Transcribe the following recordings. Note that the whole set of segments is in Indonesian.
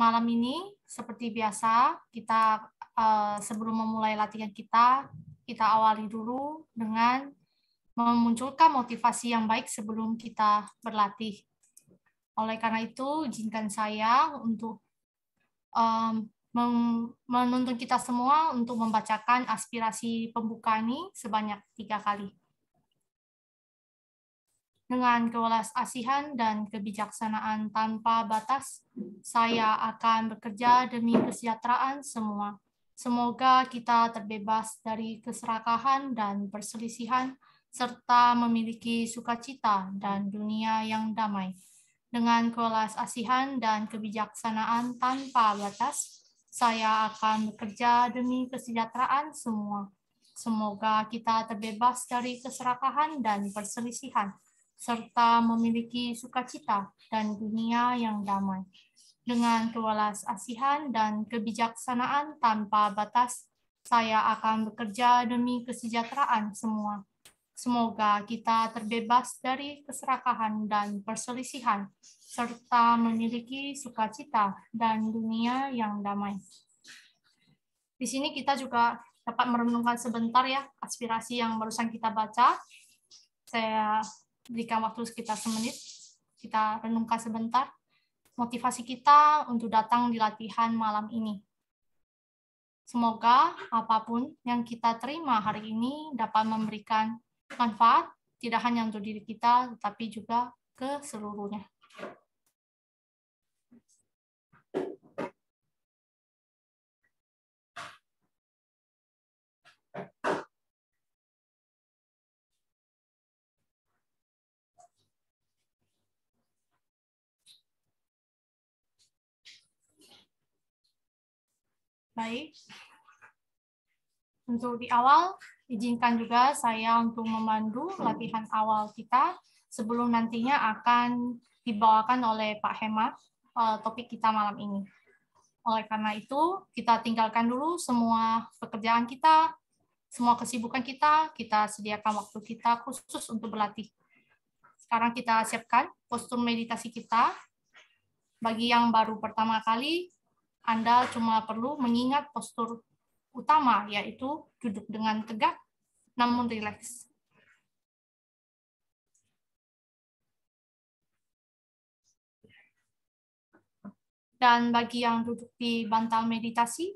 malam ini, seperti biasa, kita sebelum memulai latihan kita awali dulu dengan memunculkan motivasi yang baik sebelum kita berlatih. Oleh karena itu, izinkan saya untuk menuntun kita semua untuk membacakan aspirasi pembuka ini sebanyak 3 kali. Dengan kewelas asihan dan kebijaksanaan tanpa batas, saya akan bekerja demi kesejahteraan semua. Semoga kita terbebas dari keserakahan dan perselisihan, serta memiliki sukacita dan dunia yang damai. Dengan kewelas asihan dan kebijaksanaan tanpa batas, saya akan bekerja demi kesejahteraan semua. Semoga kita terbebas dari keserakahan dan perselisihan, serta memiliki sukacita dan dunia yang damai. Dengan kewelas asihan dan kebijaksanaan tanpa batas, saya akan bekerja demi kesejahteraan semua. Semoga kita terbebas dari keserakahan dan perselisihan, serta memiliki sukacita dan dunia yang damai. Di sini kita juga dapat merenungkan sebentar ya aspirasi yang barusan kita baca. Saya berikan waktu sekitar semenit, kita renungkan sebentar motivasi kita untuk datang di latihan malam ini. Semoga apapun yang kita terima hari ini dapat memberikan manfaat tidak hanya untuk diri kita, tetapi juga ke seluruhnya. Baik. Untuk di awal, izinkan juga saya untuk memandu latihan awal kita sebelum nantinya akan dibawakan oleh Pak Hema topik kita malam ini. Oleh karena itu, kita tinggalkan dulu semua pekerjaan kita, semua kesibukan kita sediakan waktu kita khusus untuk berlatih. Sekarang kita siapkan postur meditasi kita. Bagi yang baru pertama kali, Anda cuma perlu mengingat postur utama, yaitu duduk dengan tegak namun rileks. Dan bagi yang duduk di bantal meditasi,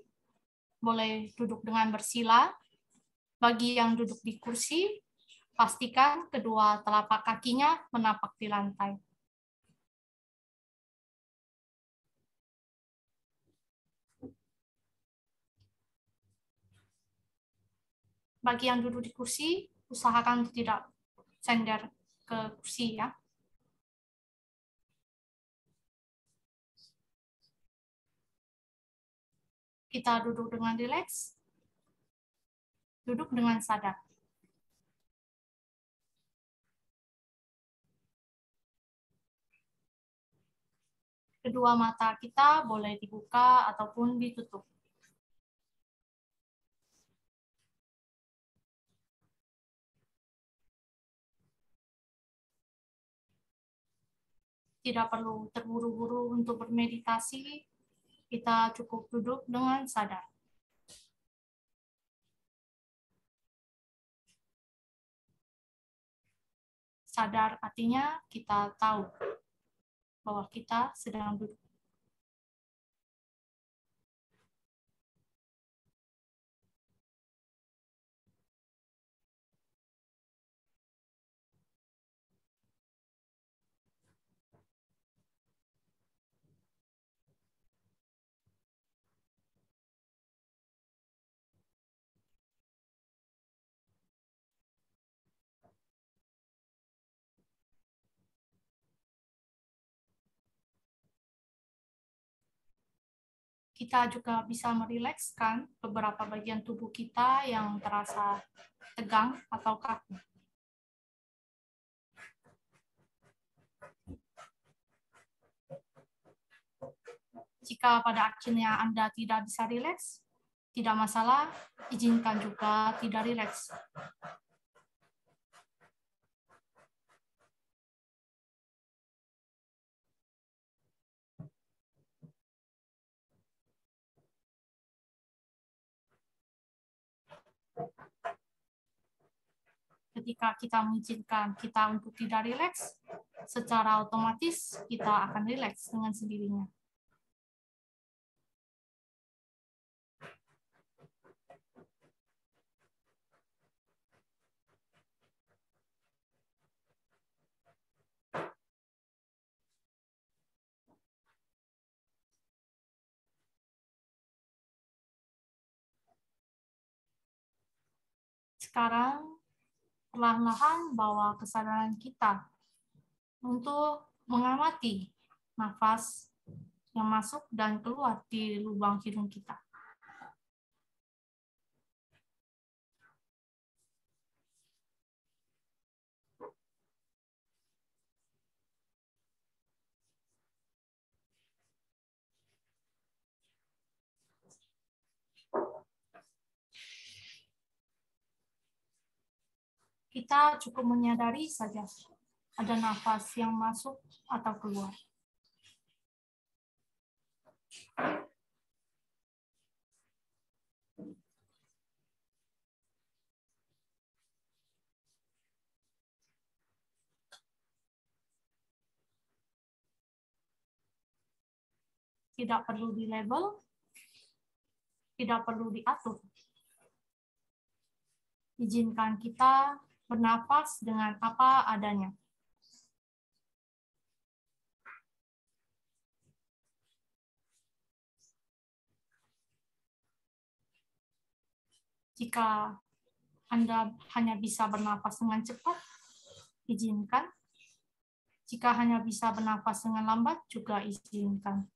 boleh duduk dengan bersila. Bagi yang duduk di kursi, pastikan kedua telapak kakinya menapak di lantai. Bagi yang duduk di kursi, usahakan tidak sender ke kursi ya. Kita duduk dengan rileks, duduk dengan sadar. Kedua mata kita boleh dibuka ataupun ditutup. Tidak perlu terburu-buru untuk bermeditasi, kita cukup duduk dengan sadar. Sadar artinya kita tahu bahwa kita sedang duduk. Kita juga bisa merilekskan beberapa bagian tubuh kita yang terasa tegang atau kaku. Jika pada akhirnya Anda tidak bisa rileks, tidak masalah, izinkan juga tidak rileks. Ketika kita mengizinkan kita untuk tidak rileks, secara otomatis kita akan rileks dengan sendirinya. Sekarang, perlahan-lahan bawa kesadaran kita untuk mengamati nafas yang masuk dan keluar di lubang hidung kita. Kita cukup menyadari saja ada nafas yang masuk atau keluar. Tidak perlu dilabel, tidak perlu diatur. Izinkan kita bernafas dengan apa adanya. Jika Anda hanya bisa bernafas dengan cepat, izinkan. Jika hanya bisa bernafas dengan lambat, juga izinkan.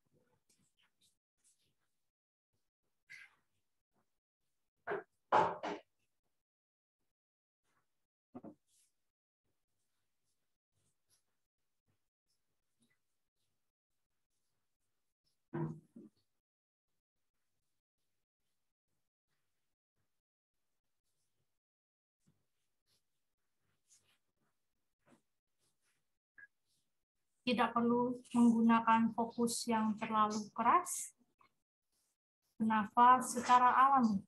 Tidak perlu menggunakan fokus yang terlalu keras. Bernafas secara alami.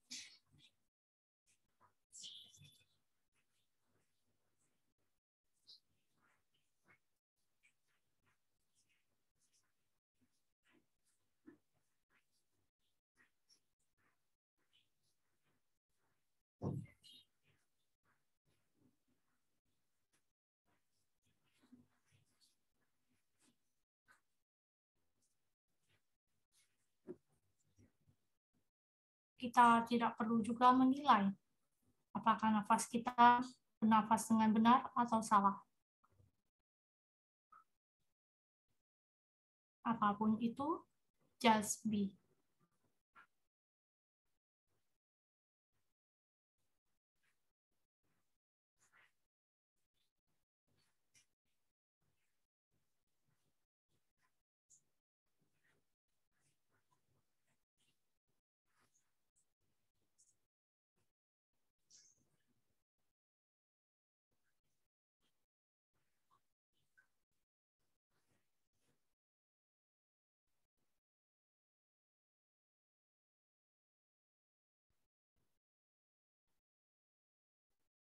Kita tidak perlu juga menilai apakah nafas kita bernafas dengan benar atau salah. Apapun itu, just be.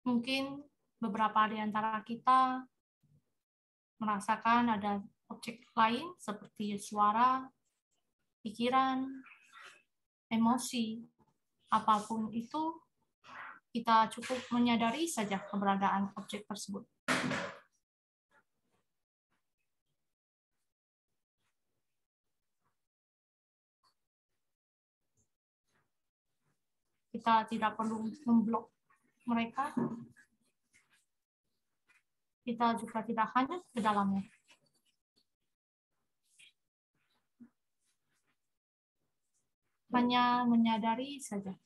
Mungkin beberapa di antara kita merasakan ada objek lain seperti suara, pikiran, emosi, apapun itu, kita cukup menyadari saja keberadaan objek tersebut. Kita tidak perlu memblok mereka. Kita juga tidak hanyut ke dalamnya. Hanya menyadari saja.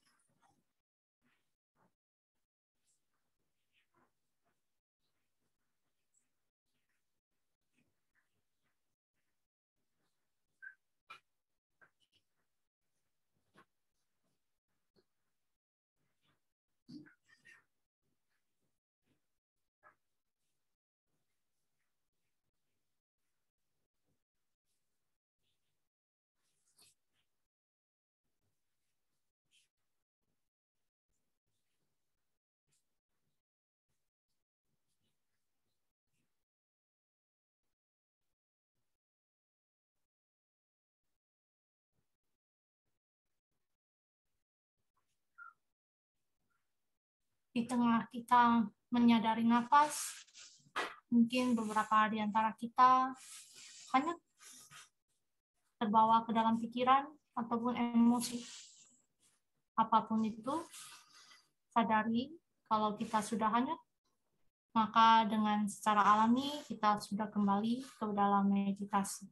di tengah kita menyadari nafas, mungkin beberapa di antara kita hanya terbawa ke dalam pikiran ataupun emosi. Apapun itu, sadari kalau kita sudah hanyut, maka dengan secara alami kita sudah kembali ke dalam meditasi.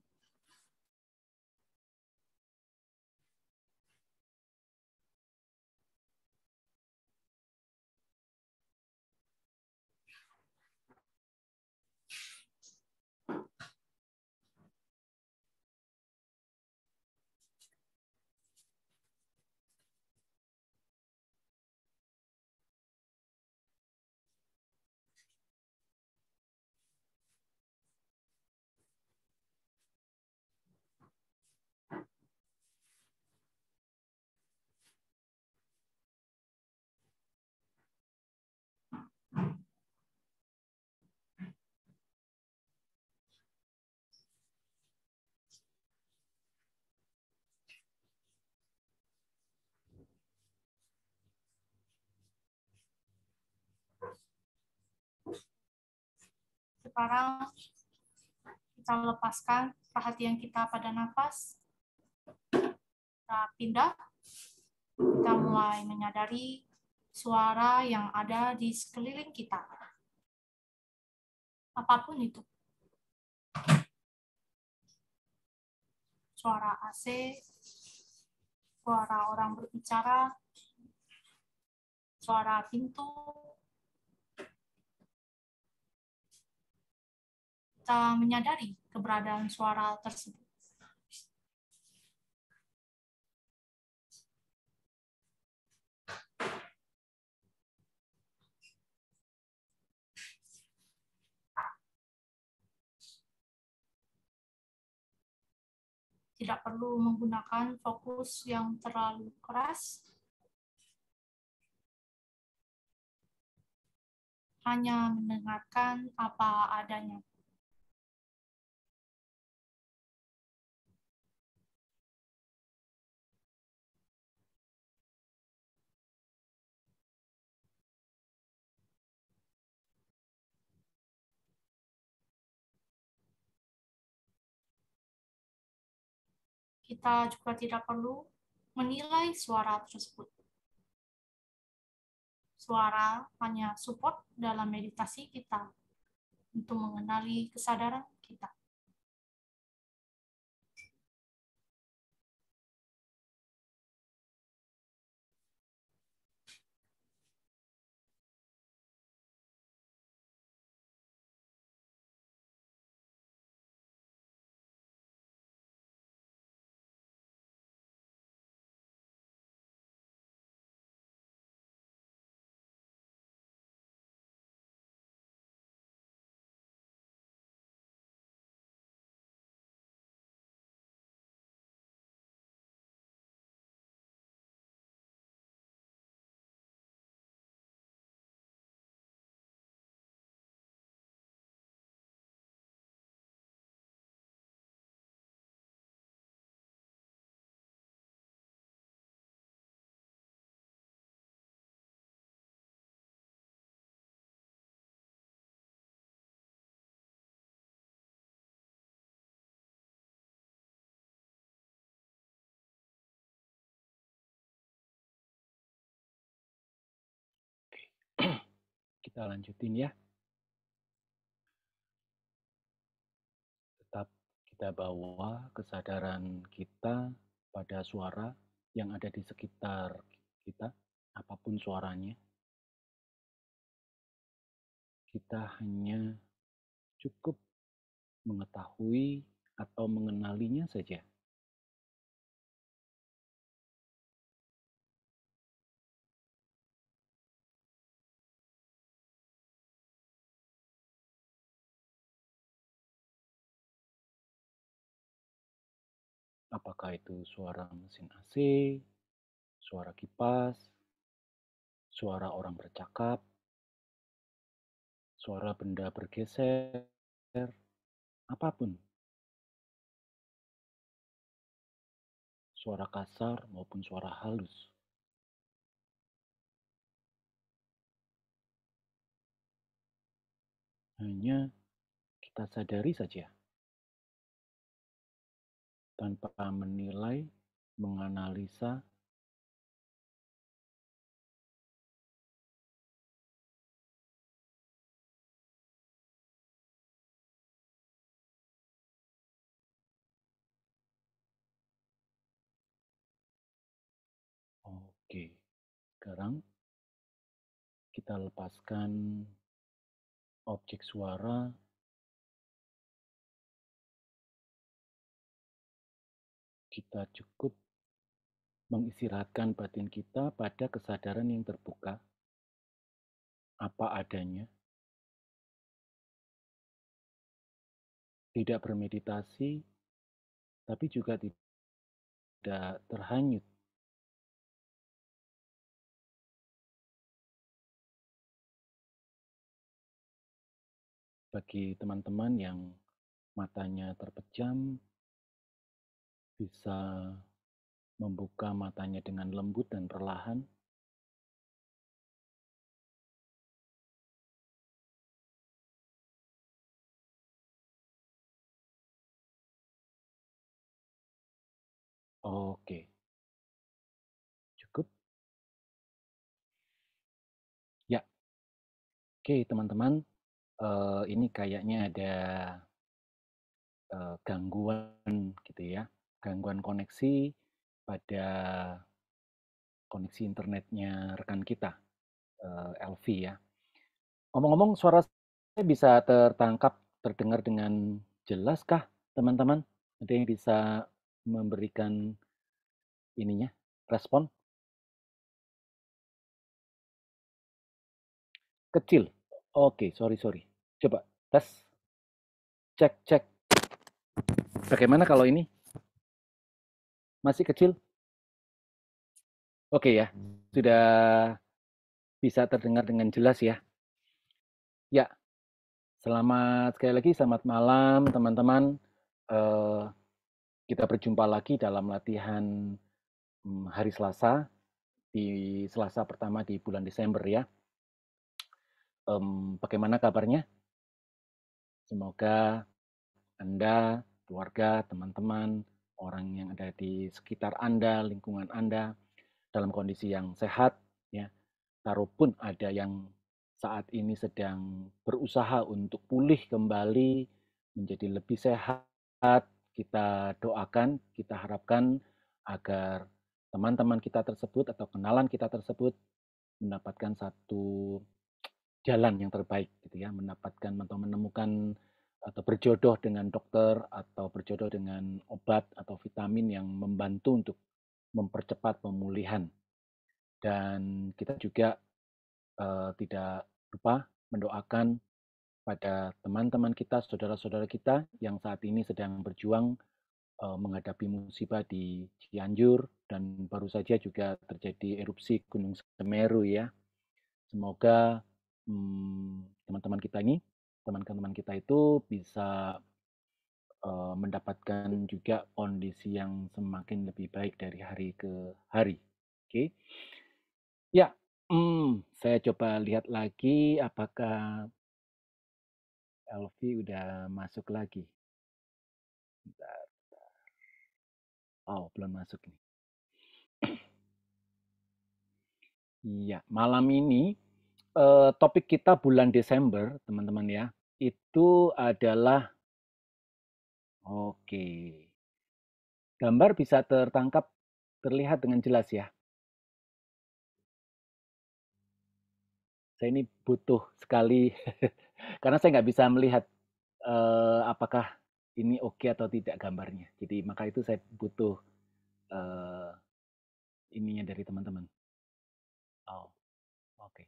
Sekarang kita lepaskan perhatian kita pada nafas. Kita pindah, kita mulai menyadari suara yang ada di sekeliling kita. Apapun itu. Suara AC, suara orang berbicara, suara pintu. Kita menyadari keberadaan suara tersebut. Tidak perlu menggunakan fokus yang terlalu keras, hanya mendengarkan apa adanya. Kita juga tidak perlu menilai suara tersebut. Suara hanya support dalam meditasi kita untuk mengenali kesadaran kita. Kita lanjutin ya. Tetap kita bawa kesadaran kita pada suara yang ada di sekitar kita, apapun suaranya. Kita hanya cukup mengetahui atau mengenalinya saja. Apakah itu suara mesin AC, suara kipas, suara orang bercakap, suara benda bergeser, apapun. Suara kasar maupun suara halus. hanya kita sadari saja tanpa menilai, menganalisa, oke, sekarang kita lepaskan objek suara, kita cukup mengistirahatkan batin kita pada kesadaran yang terbuka, apa adanya, tidak bermeditasi, tapi juga tidak terhanyut. Bagi teman-teman yang matanya terpejam, bisa membuka matanya dengan lembut dan perlahan. Oke, cukup. Ya, oke teman-teman, ini kayaknya ada gangguan gitu ya, gangguan koneksi pada koneksi internetnya rekan kita, Elvi ya. Ngomong-ngomong, suara saya bisa tertangkap, terdengar dengan jelas kah, teman-teman? Ada yang bisa memberikan ininya, respon? Kecil? Oke, sorry. Coba, tes, cek. Bagaimana kalau ini? Masih kecil? Oke ya, sudah bisa terdengar dengan jelas ya. Ya, sekali lagi selamat malam teman-teman. Kita berjumpa lagi dalam latihan hari Selasa, di Selasa pertama di bulan Desember ya. Bagaimana kabarnya? Semoga Anda, keluarga, teman-teman, orang yang ada di sekitar Anda, lingkungan Anda, dalam kondisi yang sehat ya. Kalaupun ada yang saat ini sedang berusaha untuk pulih kembali menjadi lebih sehat, kita doakan, kita harapkan agar teman-teman kita tersebut atau kenalan kita tersebut mendapatkan satu jalan yang terbaik gitu ya, mendapatkan atau menemukan atau berjodoh dengan dokter atau berjodoh dengan obat atau vitamin yang membantu untuk mempercepat pemulihan. Dan kita juga tidak lupa mendoakan pada teman-teman kita, saudara-saudara kita yang saat ini sedang berjuang menghadapi musibah di Cianjur dan baru saja juga terjadi erupsi Gunung Semeru ya. Semoga teman-teman kita ini, teman-teman kita itu bisa mendapatkan juga kondisi yang semakin lebih baik dari hari ke hari. Oke. Ya, saya coba lihat lagi apakah Elvi udah masuk lagi. Bentar. Oh, belum masuk nih. Iya, malam ini topik kita bulan Desember, teman-teman ya, itu adalah oke. Gambar bisa tertangkap, terlihat dengan jelas ya. Saya ini butuh sekali karena saya nggak bisa melihat apakah ini oke atau tidak gambarnya. Jadi maka itu saya butuh uh, ininya dari teman-teman. Oh, oke.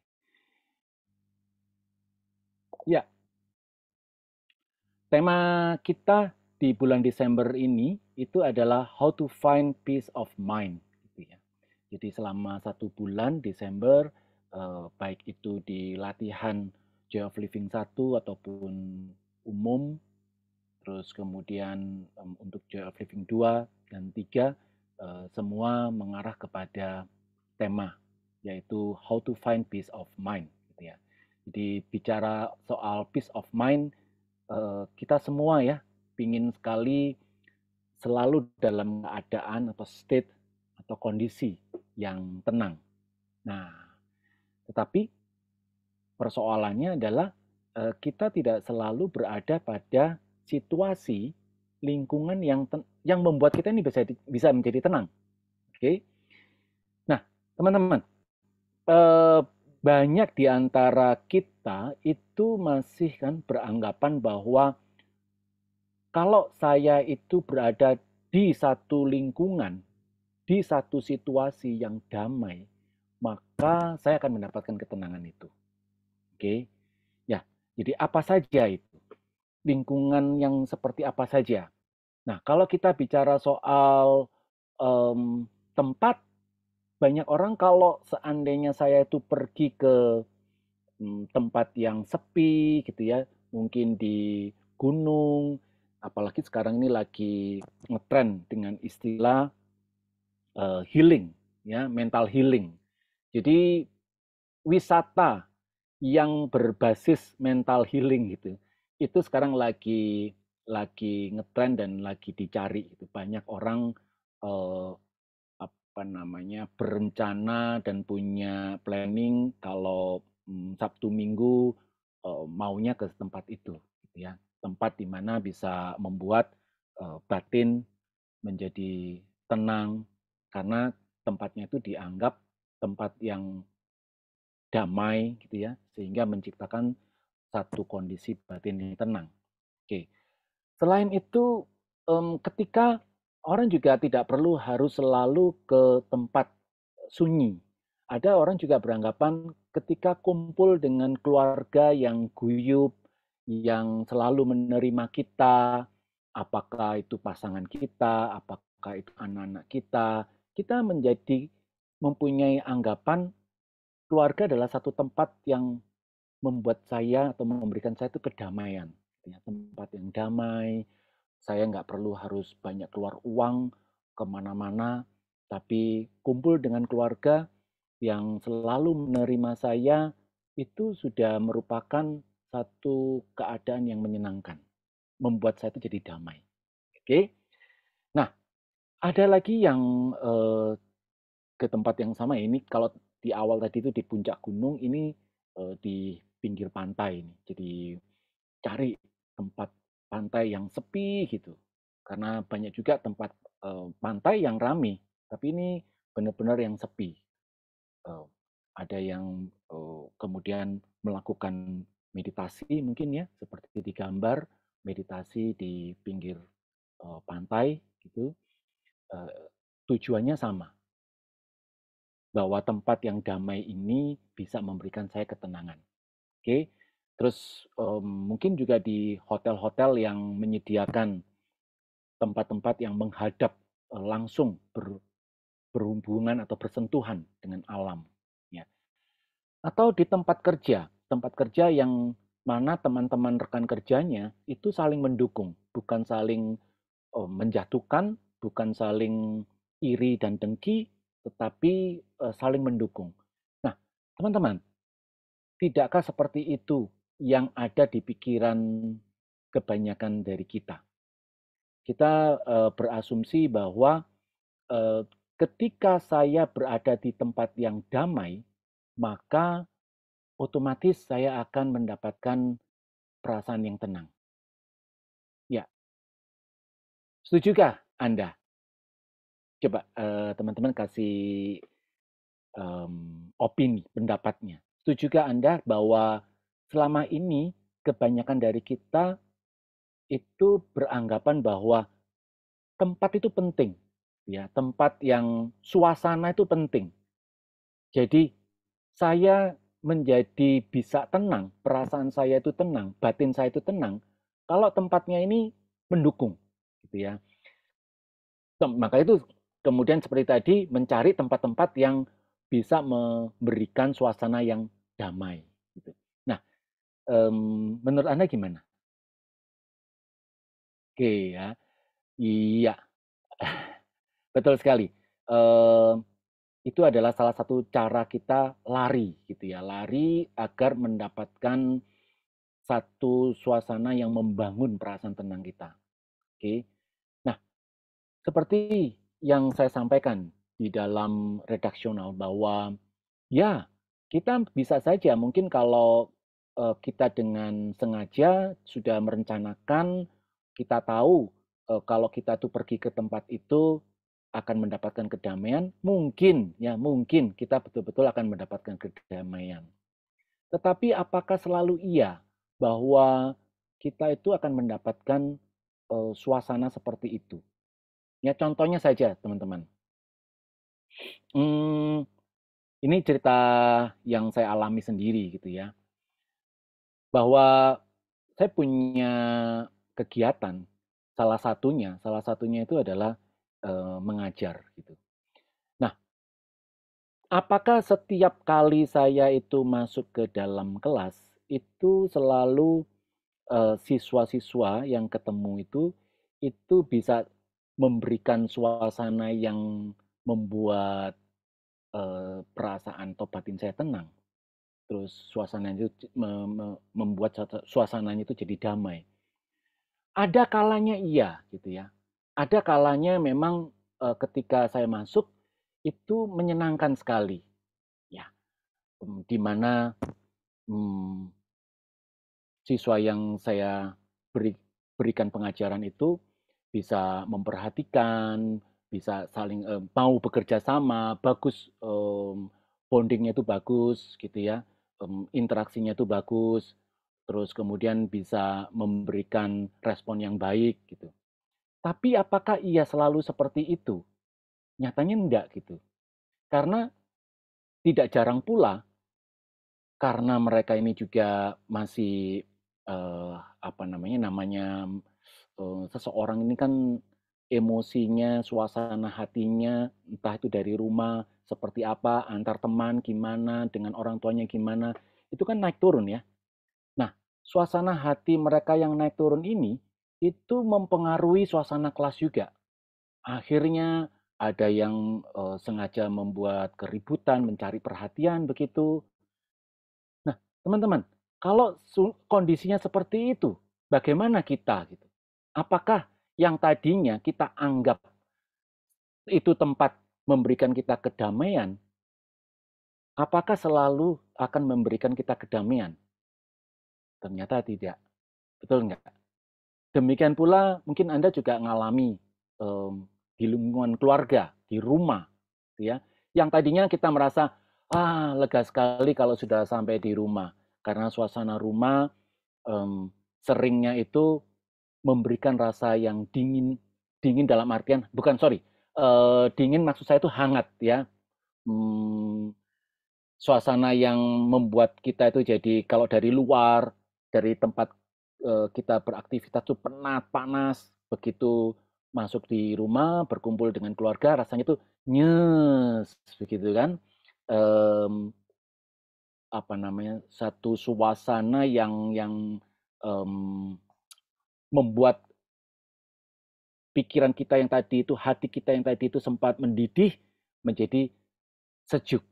Ya, tema kita di bulan Desember ini itu adalah how to find peace of mind. Gitu ya. Jadi selama 1 bulan Desember, baik itu di latihan Joy of Living 1 ataupun umum, terus kemudian untuk Joy of Living 2 dan 3, semua mengarah kepada tema, yaitu how to find peace of mind. Gitu ya. Jadi bicara soal peace of mind, kita semua ya pingin sekali selalu dalam keadaan atau state atau kondisi yang tenang. Nah, tetapi persoalannya adalah kita tidak selalu berada pada situasi lingkungan yang membuat kita ini bisa menjadi tenang. Oke. Nah, teman-teman, banyak di antara kita itu masih kan beranggapan bahwa kalau saya itu berada di satu lingkungan, di satu situasi yang damai, maka saya akan mendapatkan ketenangan itu. Oke. Ya, jadi apa saja itu? Lingkungan yang seperti apa saja? Nah, kalau kita bicara soal tempat, banyak orang kalau seandainya saya itu pergi ke tempat yang sepi gitu ya, mungkin di gunung, apalagi sekarang ini lagi ngetren dengan istilah healing, ya, mental healing. Jadi wisata yang berbasis mental healing gitu, itu sekarang lagi ngetren dan lagi dicari. Gitu. Banyak orang eh, apa namanya berencana dan punya planning kalau Sabtu Minggu maunya ke tempat itu, gitu ya. Tempat di mana bisa membuat batin menjadi tenang karena tempatnya itu dianggap tempat yang damai gitu ya, sehingga menciptakan satu kondisi batin yang tenang. Oke. Selain itu, ketika orang juga tidak perlu harus selalu ke tempat sunyi. Ada orang juga beranggapan ketika kumpul dengan keluarga yang guyup, yang selalu menerima kita, apakah itu pasangan kita, apakah itu anak-anak kita menjadi mempunyai anggapan keluarga adalah satu tempat yang membuat saya atau memberikan saya itu kedamaian. Tempat yang damai, saya nggak perlu harus banyak keluar uang kemana-mana, tapi kumpul dengan keluarga yang selalu menerima saya, itu sudah merupakan satu keadaan yang menyenangkan. Membuat saya itu jadi damai. Oke. Nah, ada lagi yang ke tempat yang sama ini, kalau di awal tadi itu di puncak gunung, ini di pinggir pantai ini. Jadi cari tempat pantai yang sepi gitu. Karena banyak juga tempat pantai yang ramai, tapi ini benar-benar yang sepi. Ada yang kemudian melakukan meditasi mungkin ya, seperti di gambar meditasi di pinggir pantai gitu. Tujuannya sama, bahwa tempat yang damai ini bisa memberikan saya ketenangan. Oke, terus mungkin juga di hotel-hotel yang menyediakan tempat-tempat yang menghadap langsung berhubungan atau bersentuhan dengan alam, ya. Atau di tempat kerja yang mana teman-teman rekan kerjanya itu saling mendukung, bukan saling menjatuhkan, bukan saling iri dan dengki, tetapi saling mendukung. Nah, teman-teman, tidakkah seperti itu yang ada di pikiran kebanyakan dari kita? Kita berasumsi bahwa ketika saya berada di tempat yang damai, maka otomatis saya akan mendapatkan perasaan yang tenang. Ya, setujukah Anda? Coba teman-teman kasih opini, pendapatnya. Setujukah Anda bahwa selama ini kebanyakan dari kita itu beranggapan bahwa tempat itu penting, ya, tempat yang suasana itu penting. Jadi saya menjadi bisa tenang, perasaan saya itu tenang, batin saya itu tenang, kalau tempatnya ini mendukung, gitu ya. Maka itu kemudian seperti tadi mencari tempat-tempat yang bisa memberikan suasana yang damai. Gitu. Nah, menurut Anda gimana? Oke ya, iya, betul sekali. itu adalah salah satu cara kita lari gitu ya, lari agar mendapatkan satu suasana yang membangun perasaan tenang kita. Oke. Nah, seperti yang saya sampaikan di dalam redaksional bahwa ya, kita bisa saja mungkin kalau kita dengan sengaja sudah merencanakan, kita tahu kalau kita tuh pergi ke tempat itu akan mendapatkan kedamaian, mungkin ya mungkin kita betul-betul akan mendapatkan kedamaian. Tetapi apakah selalu iya bahwa kita itu akan mendapatkan suasana seperti itu? Ya contohnya saja teman-teman. Hmm, ini cerita yang saya alami sendiri gitu ya. Bahwa saya punya kegiatan, salah satunya itu adalah mengajar gitu. Nah, apakah setiap kali saya itu masuk ke dalam kelas itu selalu siswa-siswa yang ketemu itu bisa memberikan suasana yang membuat perasaan atau batin saya tenang. Terus suasananya itu membuat suasananya itu jadi damai. Ada kalanya iya gitu ya. Ada kalanya memang ketika saya masuk itu menyenangkan sekali ya. Di mana hmm, siswa yang saya berikan pengajaran itu bisa memperhatikan, bisa saling mau bekerja sama, bagus bondingnya itu bagus gitu ya, interaksinya itu bagus, terus kemudian bisa memberikan respon yang baik gitu. Tapi apakah ia selalu seperti itu? Nyatanya enggak gitu. Karena tidak jarang pula karena mereka ini juga masih apa namanya seseorang ini kan emosinya, suasana hatinya, entah itu dari rumah seperti apa, antar teman gimana, dengan orang tuanya gimana, itu kan naik turun ya. Nah, suasana hati mereka yang naik turun ini itu mempengaruhi suasana kelas juga. Akhirnya ada yang sengaja membuat keributan, mencari perhatian begitu. Nah, teman-teman, kalau kondisinya seperti itu, bagaimana kita gitu? Apakah yang tadinya kita anggap itu tempat memberikan kita kedamaian, apakah selalu akan memberikan kita kedamaian? Ternyata tidak. Betul nggak? Demikian pula mungkin Anda juga mengalami di lingkungan keluarga, di rumah, gitu ya. Yang tadinya kita merasa lega sekali kalau sudah sampai di rumah karena suasana rumah seringnya itu memberikan rasa yang dingin, dingin dalam artian bukan sorry, dingin maksud saya itu hangat ya. Hmm, Suasana yang membuat kita itu jadi kalau dari luar, dari tempat kita beraktivitas itu penat, panas, begitu masuk di rumah, berkumpul dengan keluarga, rasanya itu nyes, begitu kan. Em, apa namanya, satu suasana yang em, membuat pikiran kita yang tadi itu, hati kita yang tadi itu sempat mendidih menjadi sejuk,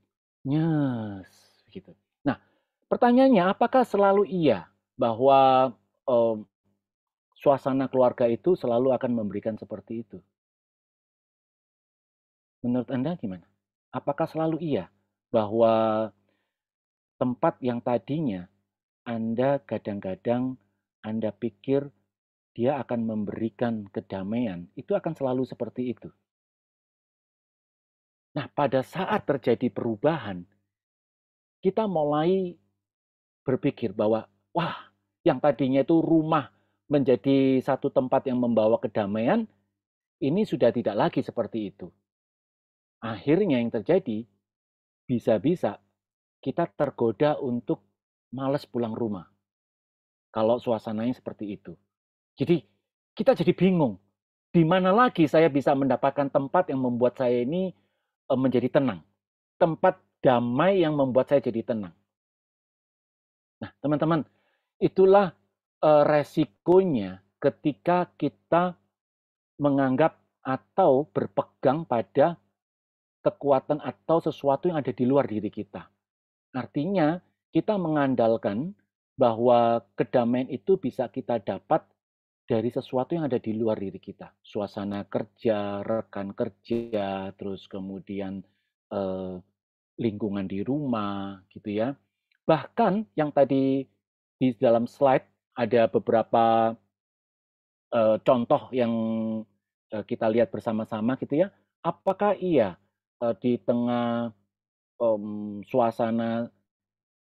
nyes, begitu. Nah, pertanyaannya, apakah selalu iya bahwa suasana keluarga itu selalu akan memberikan seperti itu? Menurut Anda gimana? Apakah selalu iya bahwa tempat yang tadinya Anda kadang-kadang Anda pikir dia akan memberikan kedamaian, itu akan selalu seperti itu? Nah, pada saat terjadi perubahan, kita mulai berpikir bahwa, wah, yang tadinya itu rumah menjadi satu tempat yang membawa kedamaian, ini sudah tidak lagi seperti itu. Akhirnya yang terjadi, bisa-bisa kita tergoda untuk males pulang rumah. Kalau suasananya seperti itu. Jadi kita jadi bingung. Di mana lagi saya bisa mendapatkan tempat yang membuat saya ini menjadi tenang. Tempat damai yang membuat saya jadi tenang. Nah, teman-teman, itulah resikonya ketika kita menganggap atau berpegang pada kekuatan atau sesuatu yang ada di luar diri kita. Artinya, kita mengandalkan bahwa kedamaian itu bisa kita dapat dari sesuatu yang ada di luar diri kita. Suasana kerja, rekan kerja, terus kemudian eh, lingkungan di rumah, gitu ya. Bahkan yang tadi di dalam slide ada beberapa contoh yang kita lihat bersama-sama, gitu ya. Apakah iya di tengah suasana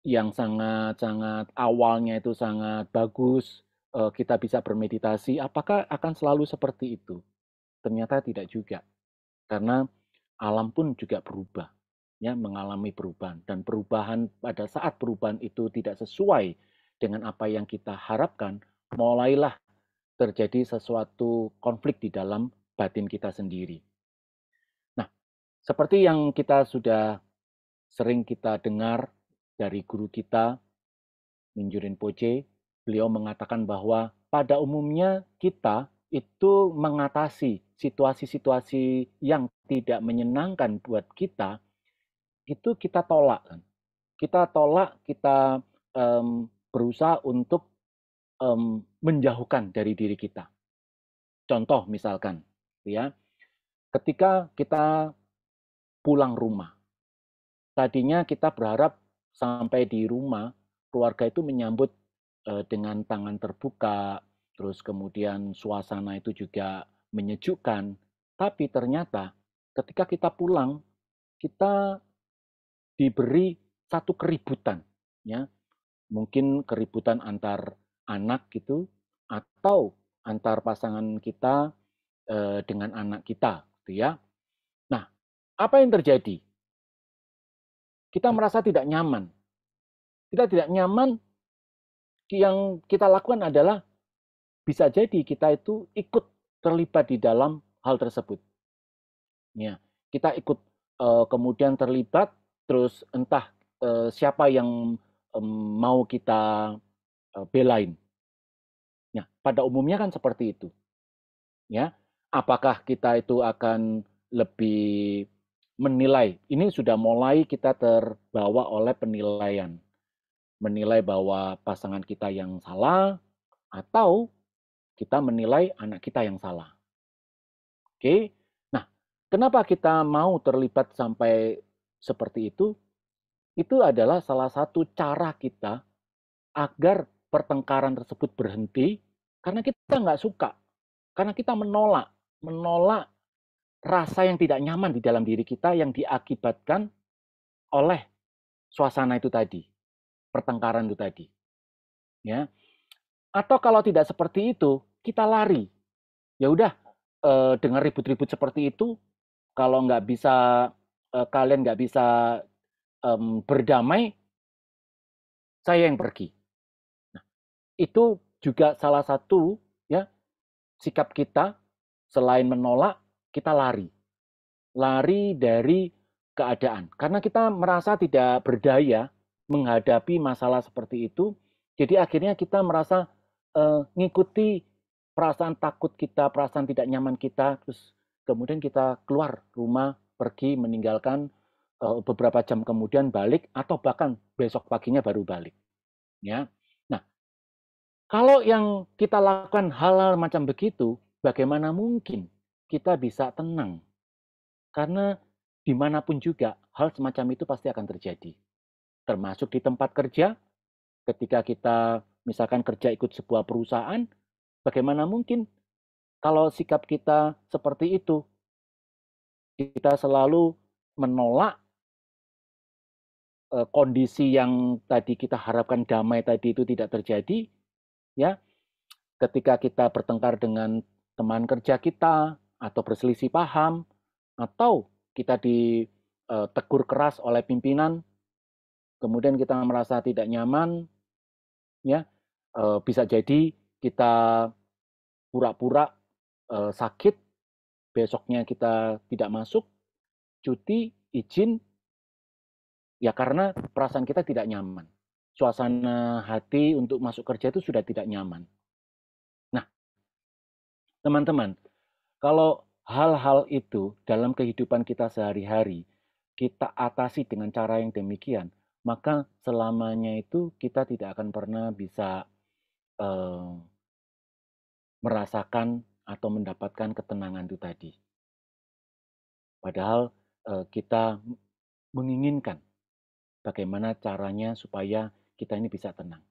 yang sangat-sangat awalnya itu sangat bagus, kita bisa bermeditasi, apakah akan selalu seperti itu? Ternyata tidak juga, karena alam pun juga berubah, ya, mengalami perubahan, dan perubahan pada saat perubahan itu tidak sesuai dengan apa yang kita harapkan, mulailah terjadi sesuatu konflik di dalam batin kita sendiri. Nah, seperti yang kita sudah sering kita dengar dari guru kita, Mingyur Rinpoche, beliau mengatakan bahwa pada umumnya kita itu mengatasi situasi-situasi yang tidak menyenangkan buat kita, itu kita tolak. Kita tolak, kita berusaha untuk menjauhkan dari diri kita. Contoh misalkan, ya, ketika kita pulang rumah, tadinya kita berharap sampai di rumah, keluarga itu menyambut dengan tangan terbuka, terus kemudian suasana itu juga menyejukkan. Tapi ternyata ketika kita pulang, kita diberi satu keributan, ya, mungkin keributan antar anak gitu, atau antar pasangan kita dengan anak kita, gitu ya. Nah, apa yang terjadi? Kita merasa tidak nyaman. Kita tidak nyaman, yang kita lakukan adalah bisa jadi kita itu ikut terlibat di dalam hal tersebut. Ya, kita ikut kemudian terlibat, terus entah siapa yang mau kita belain. Ya, pada umumnya kan seperti itu. Ya, apakah kita itu akan lebih menilai? Ini sudah mulai kita terbawa oleh penilaian, menilai bahwa pasangan kita yang salah, atau kita menilai anak kita yang salah. Oke, nah, kenapa kita mau terlibat sampai seperti itu? Itu adalah salah satu cara kita agar pertengkaran tersebut berhenti, karena kita nggak suka, karena kita menolak, menolak rasa yang tidak nyaman di dalam diri kita yang diakibatkan oleh suasana itu tadi, pertengkaran itu tadi. Ya, atau kalau tidak seperti itu, kita lari. Ya udah, dengan ribut-ribut seperti itu, kalau nggak bisa kalian nggak bisa berdamai, saya yang pergi. Nah, itu juga salah satu, ya, sikap kita. Selain menolak, kita lari, lari dari keadaan, karena kita merasa tidak berdaya menghadapi masalah seperti itu. Jadi akhirnya kita merasa ngikuti perasaan takut kita, perasaan tidak nyaman kita, terus kemudian kita keluar rumah, pergi, meninggalkan, beberapa jam kemudian balik, atau bahkan besok paginya baru balik. Ya, nah, kalau yang kita lakukan hal-hal macam begitu, bagaimana mungkin kita bisa tenang? Karena dimanapun juga hal semacam itu pasti akan terjadi. Termasuk di tempat kerja, ketika kita misalkan kerja ikut sebuah perusahaan, bagaimana mungkin kalau sikap kita seperti itu, kita selalu menolak kondisi yang tadi kita harapkan damai tadi itu tidak terjadi, ya. Ketika kita bertengkar dengan teman kerja kita, atau berselisih paham, atau kita ditegur keras oleh pimpinan, kemudian kita merasa tidak nyaman, ya, bisa jadi kita pura-pura sakit, besoknya kita tidak masuk, cuti, izin, ya karena perasaan kita tidak nyaman. Suasana hati untuk masuk kerja itu sudah tidak nyaman. Nah, teman-teman, kalau hal-hal itu dalam kehidupan kita sehari-hari, kita atasi dengan cara yang demikian, maka selamanya itu kita tidak akan pernah bisa eh, merasakan atau mendapatkan ketenangan itu tadi. Padahal kita menginginkan bagaimana caranya supaya kita ini bisa tenang.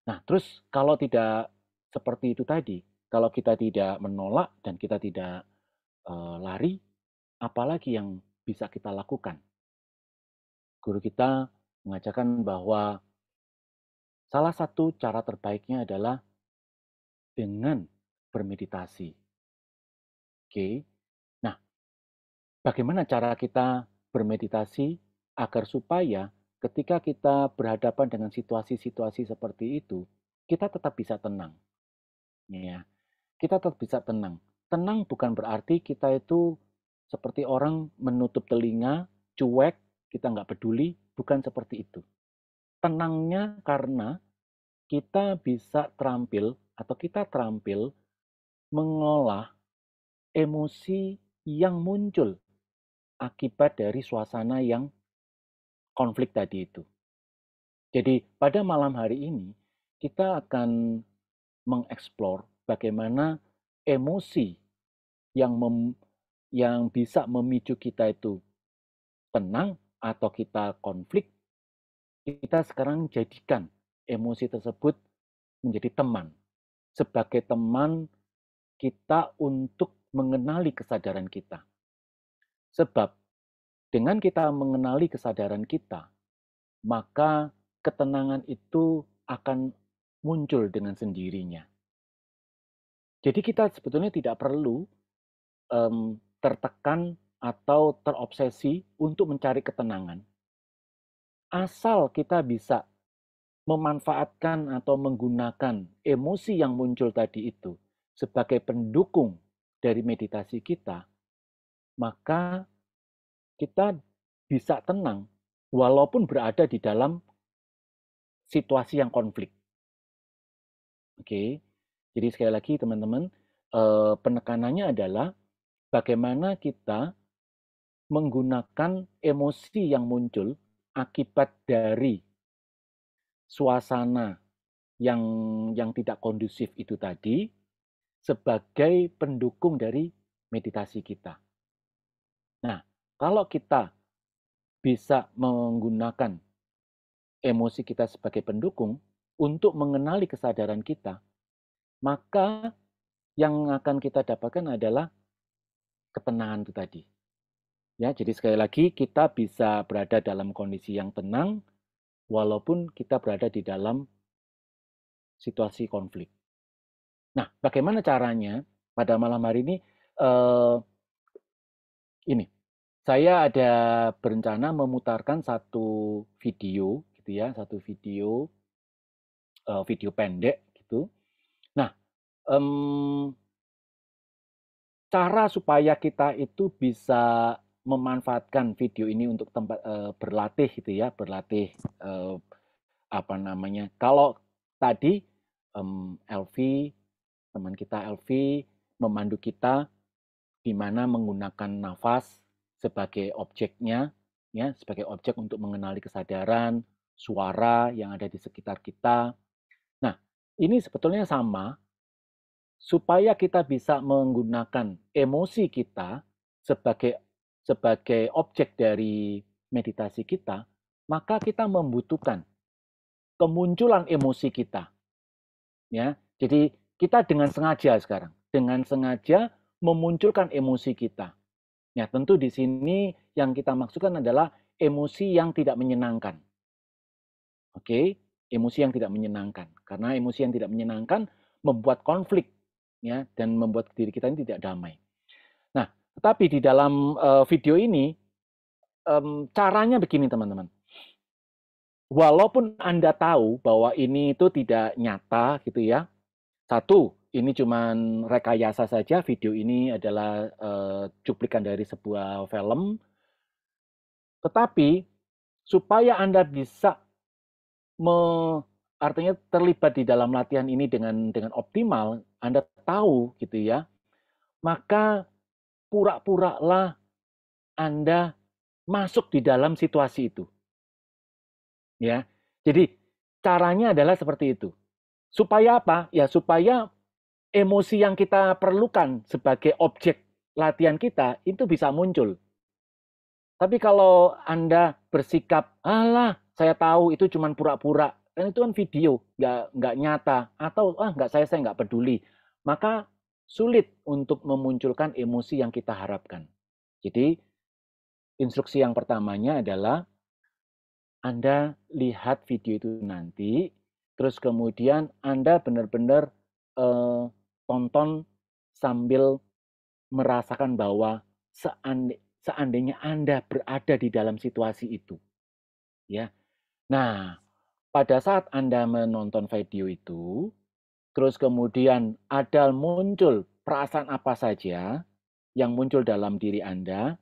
Nah, terus kalau tidak seperti itu tadi, kalau kita tidak menolak dan kita tidak lari, apalagi yang bisa kita lakukan? Guru kita mengajarkan bahwa salah satu cara terbaiknya adalah dengan bermeditasi. Oke. Nah, bagaimana cara kita bermeditasi agar supaya ketika kita berhadapan dengan situasi-situasi seperti itu, kita tetap bisa tenang. Ya, kita tetap bisa tenang. Tenang bukan berarti kita itu seperti orang menutup telinga, cuek, kita nggak peduli, bukan seperti itu. Tenangnya karena kita bisa terampil atau kita terampil mengolah emosi yang muncul akibat dari suasana yang konflik tadi itu. Jadi pada malam hari ini kita akan mengeksplor bagaimana emosi yang yang bisa memicu kita itu tenang atau kita konflik, kita sekarang jadikan emosi tersebut menjadi teman. Sebagai teman kita untuk mengenali kesadaran kita. Sebab dengan kita mengenali kesadaran kita, maka ketenangan itu akan muncul dengan sendirinya. Jadi kita sebetulnya tidak perlu tertekan atau terobsesi untuk mencari ketenangan. Asal kita bisa memanfaatkan atau menggunakan emosi yang muncul tadi itu sebagai pendukung dari meditasi kita, maka kita bisa tenang walaupun berada di dalam situasi yang konflik. Oke, jadi sekali lagi teman-teman, penekanannya adalah bagaimana kita menggunakan emosi yang muncul akibat dari suasana yang tidak kondusif itu tadi sebagai pendukung dari meditasi kita. Nah, kalau kita bisa menggunakan emosi kita sebagai pendukung untuk mengenali kesadaran kita, maka yang akan kita dapatkan adalah ketenangan itu tadi. Ya, jadi sekali lagi kita bisa berada dalam kondisi yang tenang walaupun kita berada di dalam situasi konflik. Nah, bagaimana caranya pada malam hari ini? Ini, saya ada berencana memutarkan satu video, gitu ya, satu video, video pendek, gitu. Nah, cara supaya kita itu bisa memanfaatkan video ini untuk tempat berlatih, gitu ya, berlatih apa namanya? Kalau tadi Elvi, teman kita Elvi memandu kita di mana menggunakan nafas sebagai objeknya, ya, sebagai objek untuk mengenali kesadaran, suara yang ada di sekitar kita. Nah, ini sebetulnya sama, supaya kita bisa menggunakan emosi kita sebagai sebagai objek dari meditasi kita, maka kita membutuhkan kemunculan emosi kita. Ya, jadi kita dengan sengaja sekarang, dengan sengaja memunculkan emosi kita. Ya, tentu di sini yang kita maksudkan adalah emosi yang tidak menyenangkan. Oke, emosi yang tidak menyenangkan. Karena emosi yang tidak menyenangkan membuat konflik, ya, dan membuat diri kita ini tidak damai. Nah, tetapi di dalam video ini caranya begini, teman-teman. Walaupun Anda tahu bahwa ini itu tidak nyata, gitu ya. Satu, ini cuman rekayasa saja. Video ini adalah cuplikan dari sebuah film. Tetapi supaya Anda bisa artinya terlibat di dalam latihan ini dengan optimal, Anda tahu gitu ya, maka pura-puralah Anda masuk di dalam situasi itu. Ya. Jadi caranya adalah seperti itu. Supaya apa? Ya supaya emosi yang kita perlukan sebagai objek latihan kita itu bisa muncul. Tapi kalau Anda bersikap, alah, saya tahu itu cuma pura-pura, kan itu kan video, nggak nyata, atau nggak saya nggak peduli, maka sulit untuk memunculkan emosi yang kita harapkan. Jadi instruksi yang pertamanya adalah Anda lihat video itu nanti, terus kemudian Anda benar-benar tonton sambil merasakan bahwa seandainya Anda berada di dalam situasi itu, ya. Nah, pada saat Anda menonton video itu, terus kemudian ada muncul perasaan apa saja yang muncul dalam diri Anda,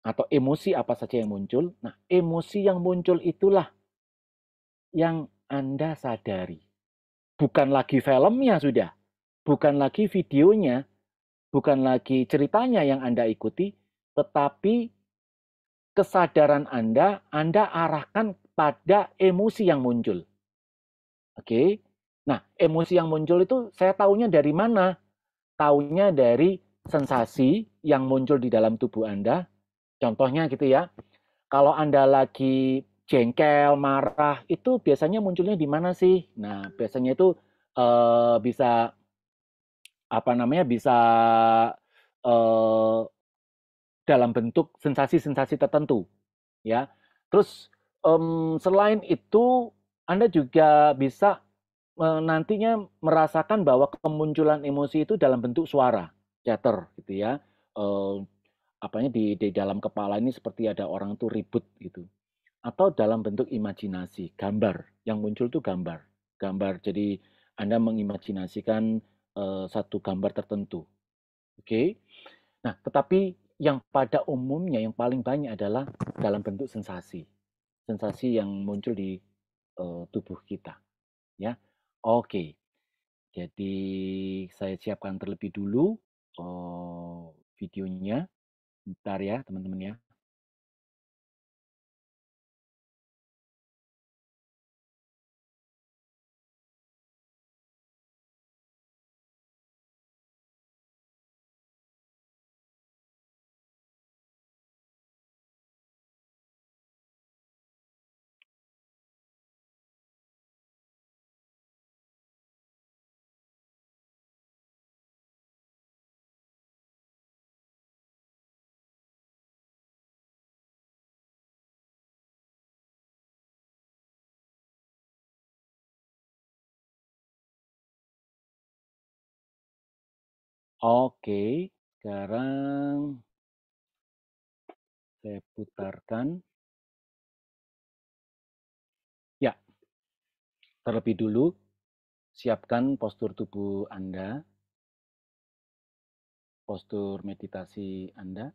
atau emosi apa saja yang muncul. Nah, emosi yang muncul itulah yang Anda sadari. Bukan lagi filmnya sudah, bukan lagi videonya, bukan lagi ceritanya yang Anda ikuti, tetapi kesadaran Anda arahkan pada emosi yang muncul. Oke. Nah, emosi yang muncul itu saya tahunya dari mana? Tahunya dari sensasi yang muncul di dalam tubuh Anda. Contohnya gitu ya. Kalau Anda lagi jengkel, marah, itu biasanya munculnya di mana sih? Nah, biasanya itu bisa apa namanya? Bisa eh, dalam bentuk sensasi-sensasi tertentu, ya. Terus selain itu Anda juga bisa nantinya merasakan bahwa kemunculan emosi itu dalam bentuk suara, chatter gitu ya. Eh, apanya di dalam kepala ini seperti ada orang tuh ribut gitu. Atau dalam bentuk imajinasi, gambar. Yang muncul tuh gambar. Gambar. Jadi Anda mengimajinasikan satu gambar tertentu. Oke. Nah, tetapi yang pada umumnya yang paling banyak adalah dalam bentuk sensasi. Sensasi yang muncul di tubuh kita, ya. Oke. Jadi saya siapkan terlebih dulu videonya. Bentar ya, teman-teman ya. Oke, sekarang saya putarkan. Ya, terlebih dulu siapkan postur tubuh Anda, postur meditasi Anda.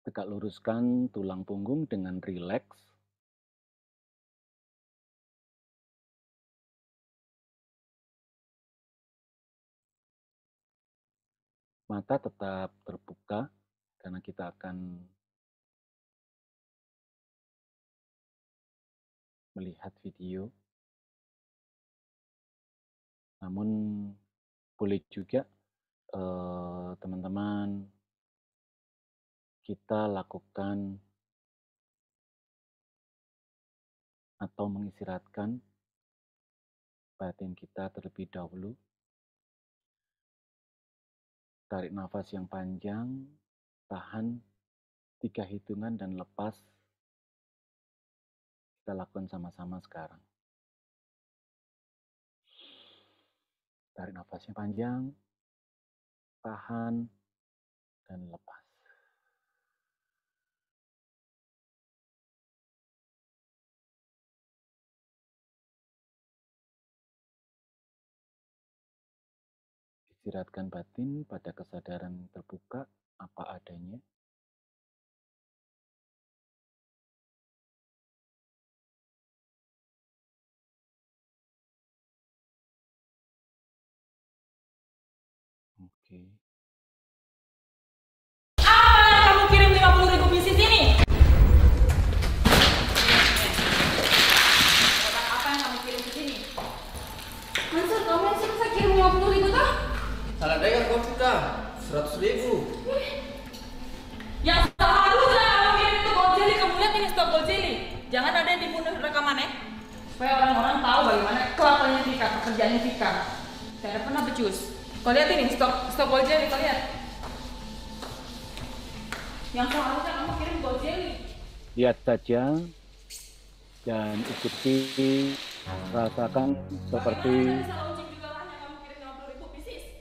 Tegak luruskan tulang punggung dengan rileks. Mata tetap terbuka karena kita akan melihat video. Namun boleh juga teman-teman kita lakukan atau mengistirahatkan batin kita terlebih dahulu. Tarik nafas yang panjang, tahan 3 hitungan dan lepas. Kita lakukan sama-sama sekarang. Tarik nafasnya panjang, tahan, dan lepas. Istirahatkan batin pada kesadaran terbuka apa adanya. Oke. 100.000. Yang seharusnya kamu kirim itu Godzilla, kamu lihat ini stok Godzilla. Jangan ada yang dibunuh rekamannya. Supaya orang-orang tahu bagaimana kelakuannya Vika, pekerjaannya Vika. Saya pernah becus. Kau lihat ini stok Godzilla, kau lihat. Yang seharusnya kamu kirim Godzilla. Lihat saja dan ikuti, rasakan seperti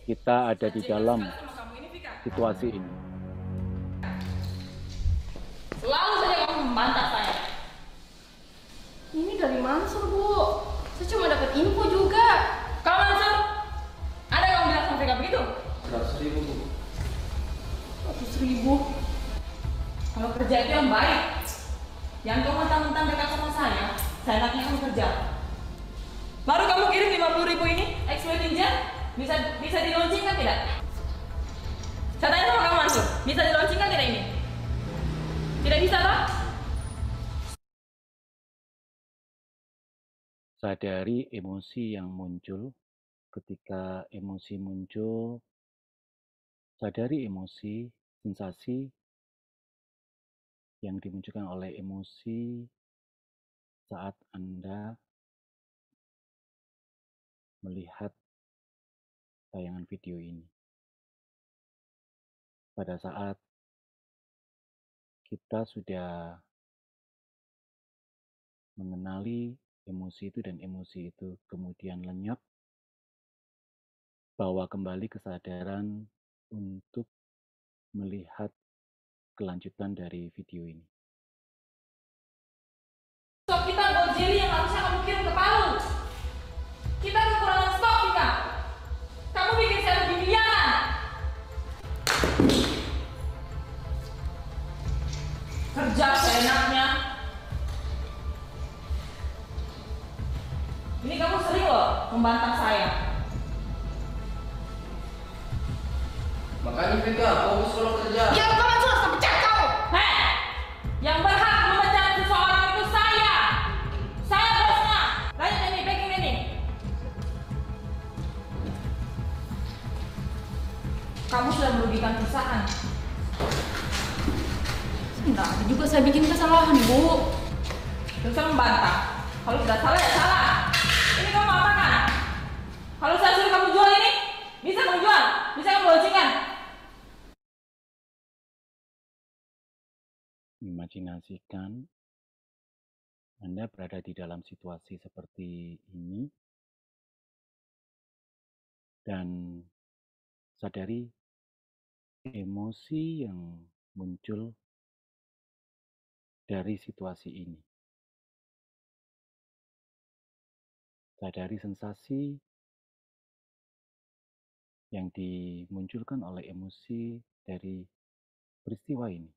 kita ada di dalam situasi ini. Selalu saja kamu membantah saya. Ini dari Mansur, Bu. Saya cuma dapat info juga. Kau Mansur, ada yang bilang sama Vika begitu? 100.000, Bu. 100.000. Kalau kerja itu yang baik. Yang kau mentang-mentang dekat sama saya enaknya kamu kerja. Baru kamu kirim 50.000 ini, Exploit Ninja, bisa dilaunchingkan tidak? Saya tanya sama kamu Mansur, bisa dilaunchingkan tidak ini? Tidak bisa, Pak? Sadari emosi yang muncul. Ketika emosi muncul, sadari emosi, sensasi yang dimunculkan oleh emosi saat Anda melihat tayangan video ini. Pada saat kita sudah mengenali emosi itu dan emosi itu kemudian lenyap, bawa kembali kesadaran untuk melihat kelanjutan dari video ini. Stok kita Godzilla yang harusnya kamu kirim ke Palu. Kita kekurangan stok, Vika. Kamu bikin saya lebih miliaran. Kerja seenaknya. Ini kamu sering loh membantah saya. Makanya Vika, fokus kalau kerja. Ya, kau Mansur, saya pecat kau. Hei, yang berhak memecat seseorang itu saya. Saya bosnya. Lanjut ini, packing ini. Kamu sudah merugikan perusahaan. Enggak ada juga saya bikin kesalahan, Bu. Terus saya membantah. Kalau sudah salah ya salah. Ini kamu apa kan? Kalau saya suruh kamu jual ini, bisa kamu jual, bisa kamu launchingkan. Imajinasikan Anda berada di dalam situasi seperti ini dan sadari emosi yang muncul dari situasi ini. Sadari sensasi yang dimunculkan oleh emosi dari peristiwa ini.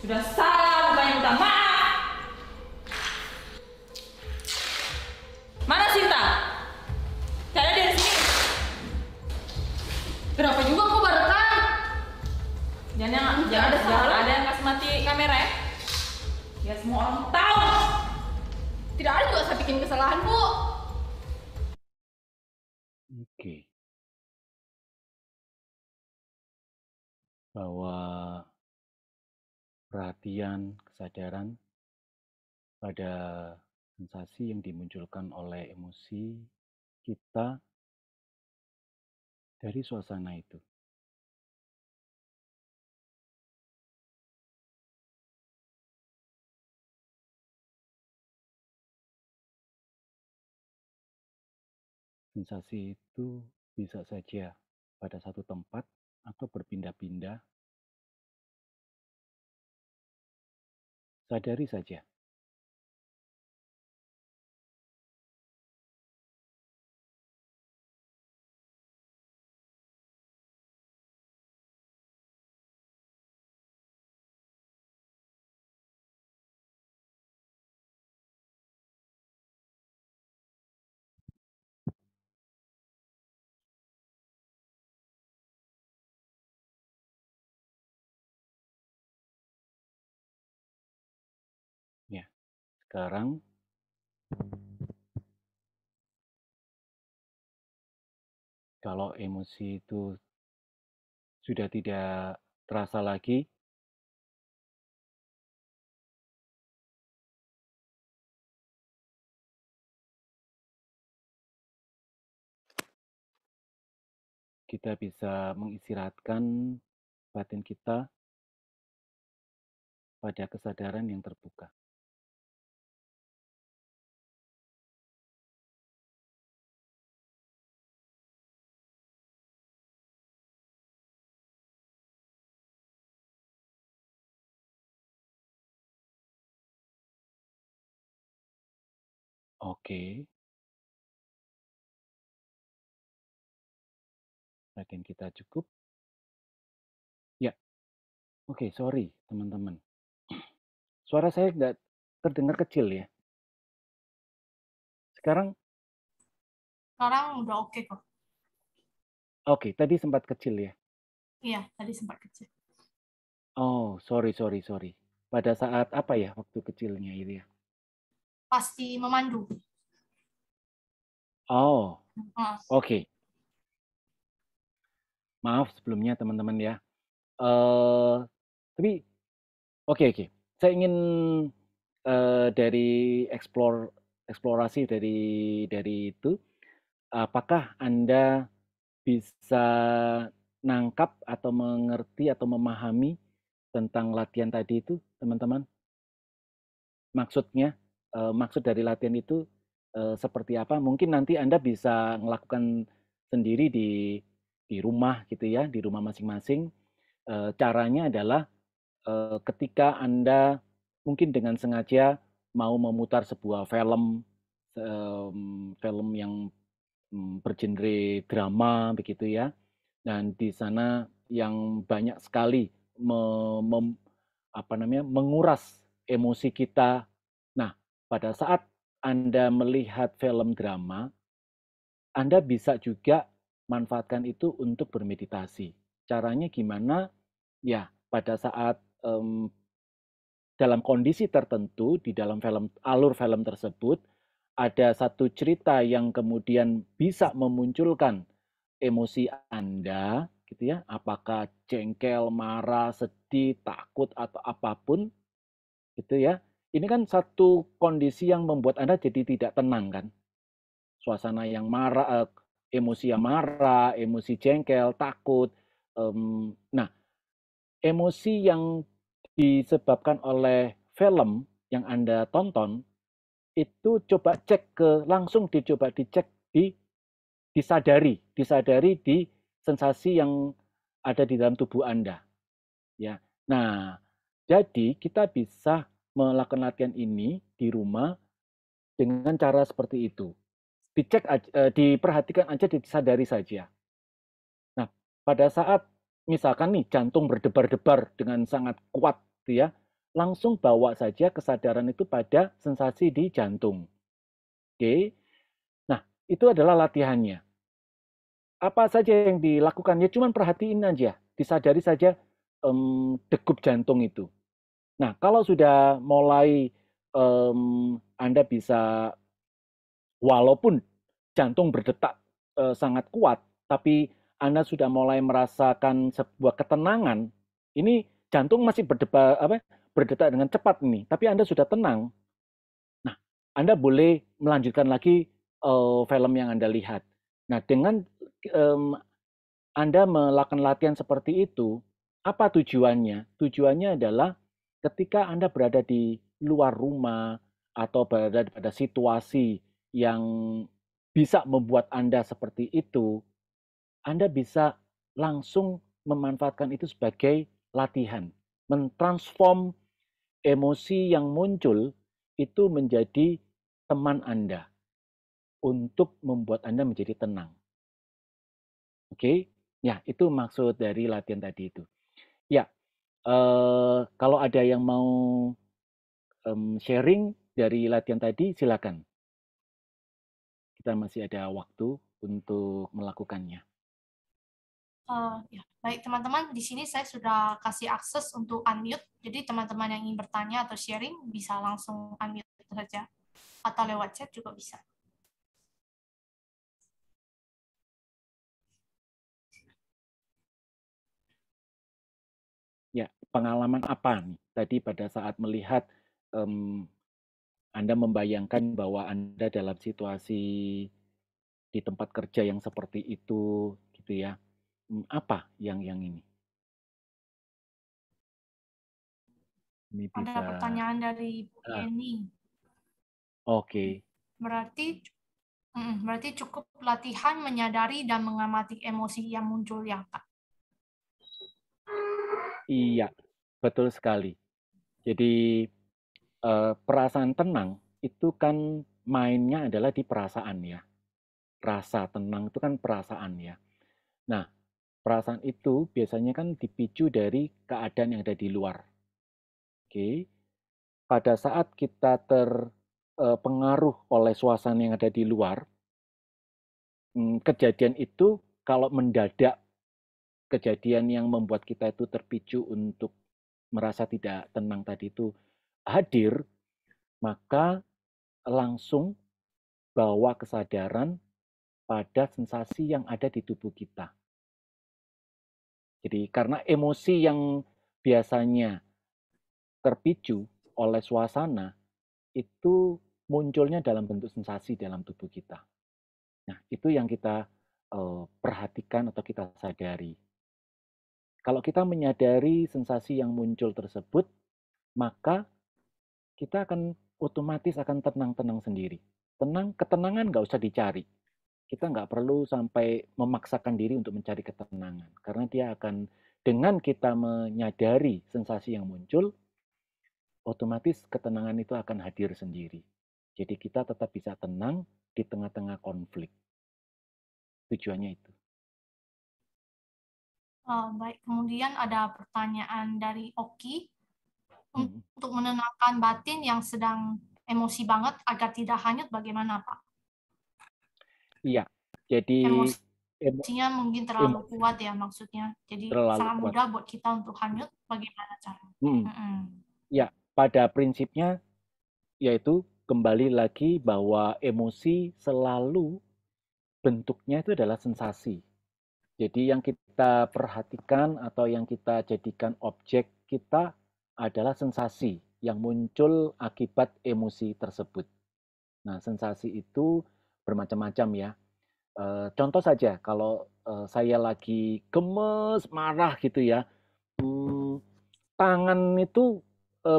Sudah salah, bukan yang minta maaf. Mana Sinta? Tidak ada di sini. Kenapa juga kau barekan? Jangan ada yang kasih mati kamera ya. Ya semua orang tahu. Tidak ada juga saya bikin kesalahan, Bu. Oke. Bahwa perhatian, kesadaran pada sensasi yang dimunculkan oleh emosi kita dari suasana itu. Sensasi itu bisa saja pada satu tempat atau berpindah-pindah. Sadari saja. sekarang kalau emosi itu sudah tidak terasa lagi, kita bisa mengistirahatkan batin kita pada kesadaran yang terbuka. Oke, batin kita cukup. Ya, oke, sorry teman-teman. Suara saya nggak terdengar kecil ya. Sekarang, Sekarang udah oke kok. oke, tadi sempat kecil ya. Iya, tadi sempat kecil. Oh, sorry. Pada saat apa ya waktu kecilnya itu ya? Pasti memandu. Oh, Ah, oke. Maaf sebelumnya teman-teman ya. Tapi oke. Saya ingin dari eksplorasi dari itu, apakah Anda bisa nangkap atau mengerti atau memahami tentang latihan tadi itu, teman-teman? Maksudnya, maksud dari latihan itu seperti apa? Mungkin nanti Anda bisa melakukan sendiri di rumah gitu ya, di rumah masing-masing. Caranya adalah ketika Anda mungkin dengan sengaja mau memutar sebuah film, film yang bergenre drama begitu ya, dan di sana yang banyak sekali menguras emosi kita. Nah, pada saat Anda melihat film drama, Anda bisa juga manfaatkan itu untuk bermeditasi. Caranya gimana? Ya, pada saat dalam kondisi tertentu di dalam alur film tersebut ada satu cerita yang kemudian bisa memunculkan emosi Anda gitu ya, apakah jengkel, marah, sedih, takut atau apapun gitu ya. Ini kan satu kondisi yang membuat Anda jadi tidak tenang kan. Suasana yang marah, emosi yang marah, emosi jengkel, takut. Nah, emosi yang disebabkan oleh film yang Anda tonton itu coba langsung dicoba dicek disadari di sensasi yang ada di dalam tubuh Anda ya. Nah, jadi kita bisa melakukan latihan ini di rumah dengan cara seperti itu. Diperhatikan aja, disadari saja. Nah, pada saat misalkan nih jantung berdebar-debar dengan sangat kuat ya, langsung bawa saja kesadaran itu pada sensasi di jantung. Oke. Nah, itu adalah latihannya. Apa saja yang dilakukan? Ya cuman perhatiin aja, disadari saja degup jantung itu. Nah, kalau sudah mulai Anda bisa, walaupun jantung berdetak sangat kuat, tapi Anda sudah mulai merasakan sebuah ketenangan, ini jantung masih berdetak dengan cepat nih, tapi Anda sudah tenang. Nah, Anda boleh melanjutkan lagi film yang Anda lihat. Nah, dengan Anda melakukan latihan seperti itu, apa tujuannya? Tujuannya adalah ketika Anda berada di luar rumah atau berada pada situasi yang bisa membuat Anda seperti itu, Anda bisa langsung memanfaatkan itu sebagai latihan, mentransform emosi yang muncul itu menjadi teman Anda untuk membuat Anda menjadi tenang. Oke, ya itu maksud dari latihan tadi itu. Ya, kalau ada yang mau sharing dari latihan tadi, silakan. Kita masih ada waktu untuk melakukannya. Ya, baik teman-teman, di sini saya sudah kasih akses untuk unmute. Jadi teman-teman yang ingin bertanya atau sharing bisa langsung unmute saja. Atau lewat chat juga bisa. Ya, pengalaman apa nih tadi pada saat melihat Anda membayangkan bahwa Anda dalam situasi di tempat kerja yang seperti itu, gitu ya? Apa yang ini? Ini Ada bisa. pertanyaan dari Bu Yeni. Oke. Berarti cukup latihan menyadari dan mengamati emosi yang muncul ya, Kak? Iya, betul sekali. Jadi perasaan tenang itu kan mainnya adalah di perasaan ya. Rasa tenang itu kan perasaan ya. Nah, perasaan itu biasanya kan dipicu dari keadaan yang ada di luar. Oke. Pada saat kita terpengaruh oleh suasana yang ada di luar, kejadian itu kalau mendadak kejadian yang membuat kita itu terpicu untuk merasa tidak tenang tadi itu hadir, maka langsung bawa kesadaran pada sensasi yang ada di tubuh kita. Jadi karena emosi yang biasanya terpicu oleh suasana itu munculnya dalam bentuk sensasi dalam tubuh kita. Nah, itu yang kita perhatikan atau kita sadari. Kalau kita menyadari sensasi yang muncul tersebut, maka kita akan otomatis akan tenang-tenang sendiri. Ketenangan nggak usah dicari. Kita nggak perlu sampai memaksakan diri untuk mencari ketenangan. Karena dia akan, dengan kita menyadari sensasi yang muncul, otomatis ketenangan itu akan hadir sendiri. Jadi kita tetap bisa tenang di tengah-tengah konflik. Tujuannya itu. Baik, kemudian ada pertanyaan dari Oki. Untuk menenangkan batin yang sedang emosi banget agar tidak hanyut, bagaimana, Pak? Iya, jadi emosinya mungkin terlalu kuat ya maksudnya. Jadi sangat mudah buat kita untuk hanyut, bagaimana caranya? Ya, pada prinsipnya yaitu kembali lagi bahwa emosi selalu bentuknya itu adalah sensasi. Jadi yang kita perhatikan atau yang kita jadikan objek kita adalah sensasi yang muncul akibat emosi tersebut. Nah, sensasi itu bermacam-macam ya. Contoh saja, kalau saya lagi gemes, marah gitu ya, tangan itu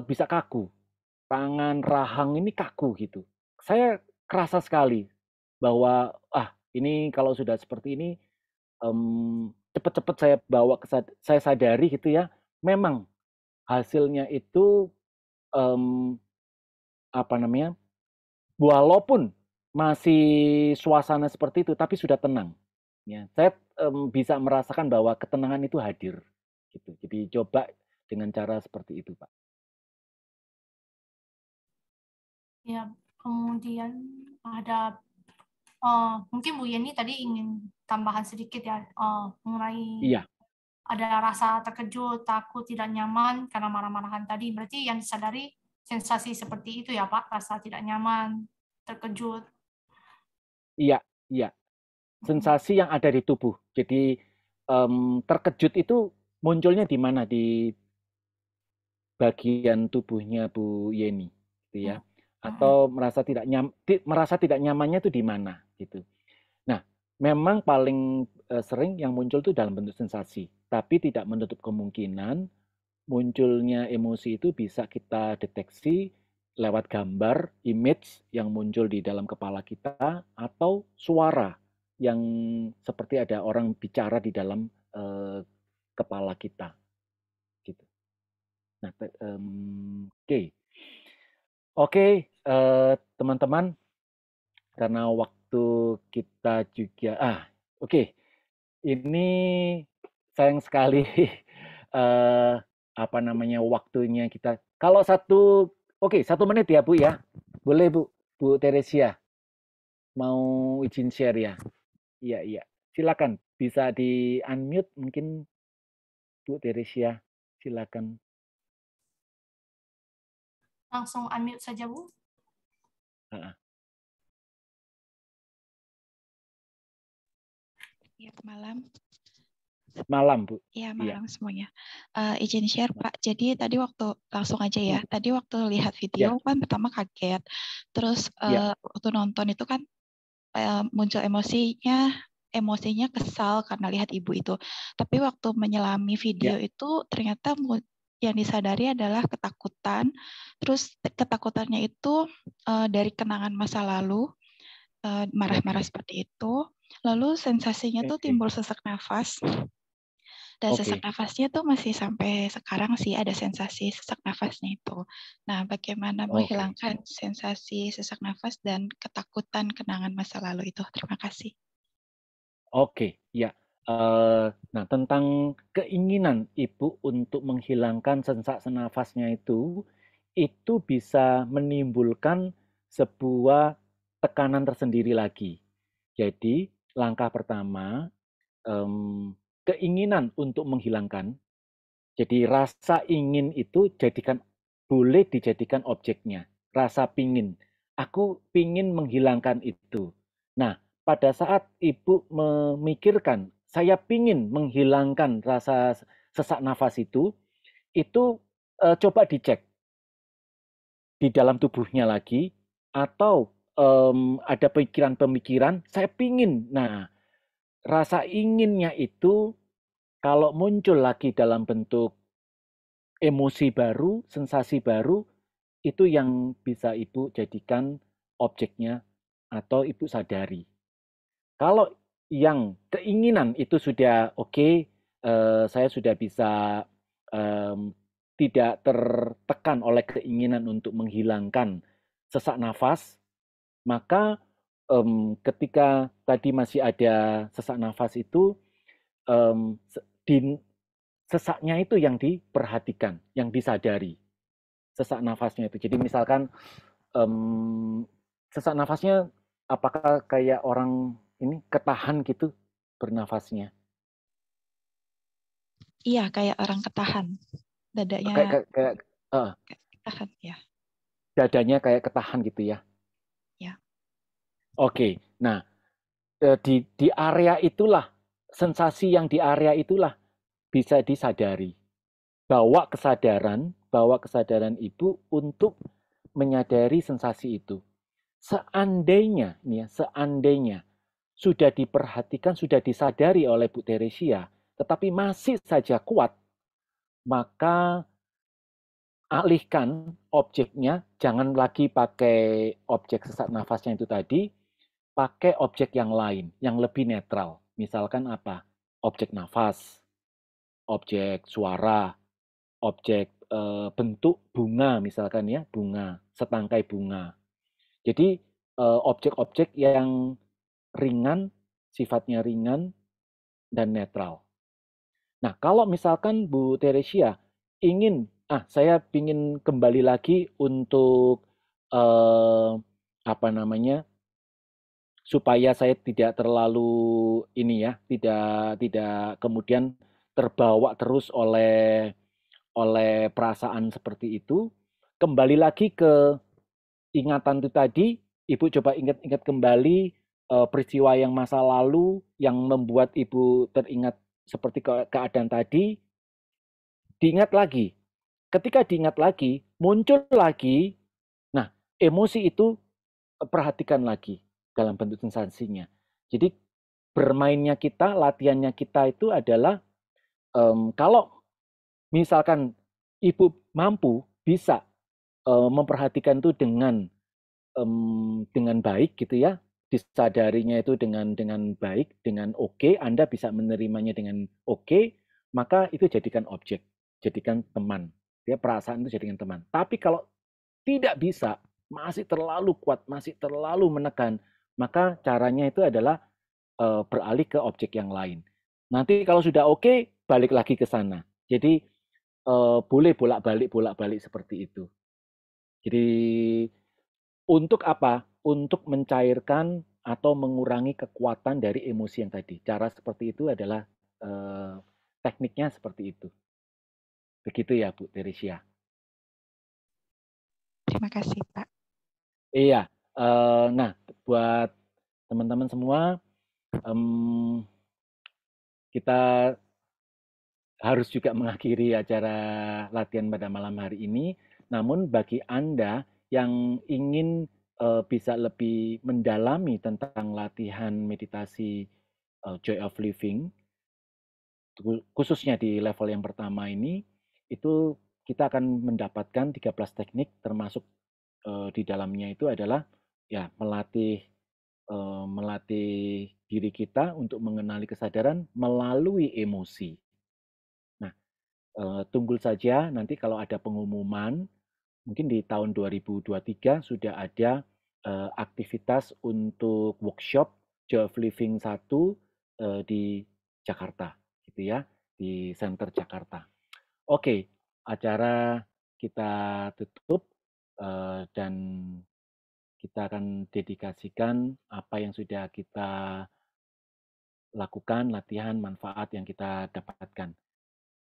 bisa kaku. Tangan rahang ini kaku gitu. Saya kerasa sekali bahwa ini kalau sudah seperti ini cepat-cepat saya bawa saya sadari gitu ya. Memang hasilnya itu walaupun masih suasana seperti itu, tapi sudah tenang. Ya, saya bisa merasakan bahwa ketenangan itu hadir. Gitu. Jadi coba dengan cara seperti itu, Pak. Ya, kemudian ada mungkin Bu Yeni tadi ingin tambahan sedikit ya mengenai ada rasa terkejut, takut, tidak nyaman karena marah-marahan tadi. Berarti yang disadari sensasi seperti itu ya Pak, rasa tidak nyaman, terkejut. Iya, iya. Sensasi yang ada di tubuh. Jadi terkejut itu munculnya di mana? Di bagian tubuhnya Bu Yeni, gitu ya. Atau merasa tidak nyamannya itu di mana gitu. Nah, memang paling sering yang muncul itu dalam bentuk sensasi, tapi tidak menutup kemungkinan munculnya emosi itu bisa kita deteksi lewat gambar, image yang muncul di dalam kepala kita, atau suara yang seperti ada orang bicara di dalam kepala kita. Gitu. Nah, Oke, teman-teman, karena waktu kita juga, ini sayang sekali waktunya kita. Kalau 1 menit ya Bu ya, boleh Bu Teresia, mau izin share ya? Iya, silakan, bisa di unmute mungkin Bu Teresia, silakan. Langsung unmute saja Bu. Heeh. Ya, malam. Malam, Bu. Ya, Iya. malam semuanya. Izin share, Pak. Jadi tadi waktu, langsung aja ya. Tadi waktu lihat video Ya, kan pertama kaget. Terus ya, waktu nonton itu kan muncul emosinya kesal karena lihat ibu itu. Tapi waktu menyelami video ya. itu ternyata yang disadari adalah ketakutan. Terus ketakutannya itu dari kenangan masa lalu, marah-marah Oke, seperti itu. Lalu sensasinya tuh oke, timbul sesak nafas. Dan sesak oke, nafasnya tuh masih sampai sekarang sih ada sensasi sesak nafasnya itu. Nah, bagaimana oke, menghilangkan sensasi sesak nafas dan ketakutan kenangan masa lalu itu? Terima kasih. oke. Ya. Nah, tentang keinginan Ibu untuk menghilangkan sesak nafasnya itu bisa menimbulkan sebuah tekanan tersendiri lagi. Jadi, langkah pertama, keinginan untuk menghilangkan. Jadi, rasa ingin itu boleh dijadikan objeknya. Rasa pingin. Aku pingin menghilangkan itu. Nah, pada saat Ibu memikirkan, saya pingin menghilangkan rasa sesak nafas itu coba dicek di dalam tubuhnya lagi, atau ada pemikiran-pemikiran, saya pingin. Nah, rasa inginnya itu kalau muncul lagi dalam bentuk emosi baru, sensasi baru, itu yang bisa Ibu jadikan objeknya atau Ibu sadari. Kalau yang keinginan itu sudah oke, saya sudah bisa tidak tertekan oleh keinginan untuk menghilangkan sesak nafas, maka ketika tadi masih ada sesak nafas itu, sesaknya itu yang diperhatikan, yang disadari, sesak nafasnya itu. Jadi misalkan sesak nafasnya apakah kayak orang ini ketahan gitu bernafasnya? Iya, kayak orang ketahan. Dadanya Kayak ketahan, ya. dadanya kayak ketahan gitu ya. Ya. Oke, nah di area itulah, sensasi yang di area itulah bisa disadari. Bawa kesadaran Ibu untuk menyadari sensasi itu. Seandainya sudah diperhatikan, sudah disadari oleh Bu Teresia, tetapi masih saja kuat, maka alihkan objeknya, jangan lagi pakai objek sesak nafasnya itu tadi, pakai objek yang lain, yang lebih netral. Misalkan apa? Objek nafas, objek suara, objek bentuk bunga misalkan ya, bunga, setangkai bunga. Jadi objek-objek yang ringan, sifatnya ringan dan netral. Nah, kalau misalkan Bu Teresia ingin, saya ingin kembali lagi untuk apa namanya, supaya saya tidak terlalu ini ya, tidak kemudian terbawa terus oleh perasaan seperti itu, kembali lagi ke ingatan itu tadi, Ibu coba ingat-ingat kembali peristiwa yang masa lalu yang membuat Ibu teringat seperti keadaan tadi, diingat lagi. Ketika diingat lagi, muncul lagi, nah emosi itu perhatikan lagi dalam bentuk sensasinya. Jadi bermainnya kita, latihannya kita itu adalah kalau misalkan Ibu mampu bisa memperhatikan itu dengan baik gitu ya, disadarinya itu dengan baik, dengan oke, Anda bisa menerimanya dengan oke, maka itu jadikan objek, jadikan teman. Ya, perasaan itu jadikan teman. Tapi kalau tidak bisa, masih terlalu kuat, masih terlalu menekan, maka caranya itu adalah beralih ke objek yang lain. Nanti kalau sudah oke, balik lagi ke sana. Jadi boleh bolak-balik seperti itu. Jadi untuk apa? Untuk mencairkan atau mengurangi kekuatan dari emosi yang tadi. Cara seperti itu adalah tekniknya seperti itu. Begitu ya, Bu Teresia. Terima kasih, Pak. Iya, Nah, buat teman-teman semua, kita harus juga mengakhiri acara latihan pada malam hari ini. Namun bagi Anda yang ingin bisa lebih mendalami tentang latihan meditasi Joy of Living, khususnya di level yang pertama ini, itu kita akan mendapatkan 13 teknik, termasuk di dalamnya itu adalah ya melatih diri kita untuk mengenali kesadaran melalui emosi. Nah, tunggu saja nanti kalau ada pengumuman, mungkin di tahun 2023 sudah ada aktivitas untuk workshop Joy of Living 1 di Jakarta, gitu ya, di Center Jakarta. Oke, acara kita tutup dan kita akan dedikasikan apa yang sudah kita lakukan, latihan, manfaat yang kita dapatkan.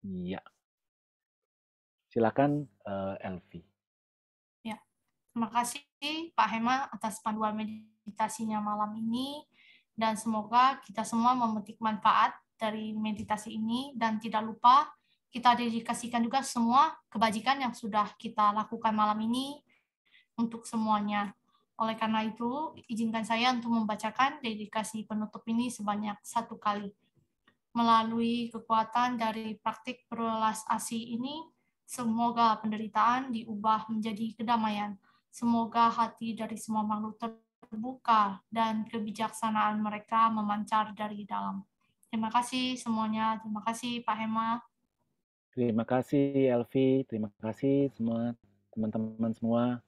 Iya. Silakan Elvi. Ya, terima kasih Pak Hema atas panduan meditasinya malam ini, dan semoga kita semua memetik manfaat dari meditasi ini, dan tidak lupa kita dedikasikan juga semua kebajikan yang sudah kita lakukan malam ini untuk semuanya. Oleh karena itu, izinkan saya untuk membacakan dedikasi penutup ini sebanyak 1 kali. Melalui kekuatan dari praktik berwelas asih ini, semoga penderitaan diubah menjadi kedamaian. Semoga hati dari semua makhluk terbuka dan kebijaksanaan mereka memancar dari dalam. Terima kasih semuanya. Terima kasih Pak Hema. Terima kasih Elvi. Terima kasih semua teman-teman semua.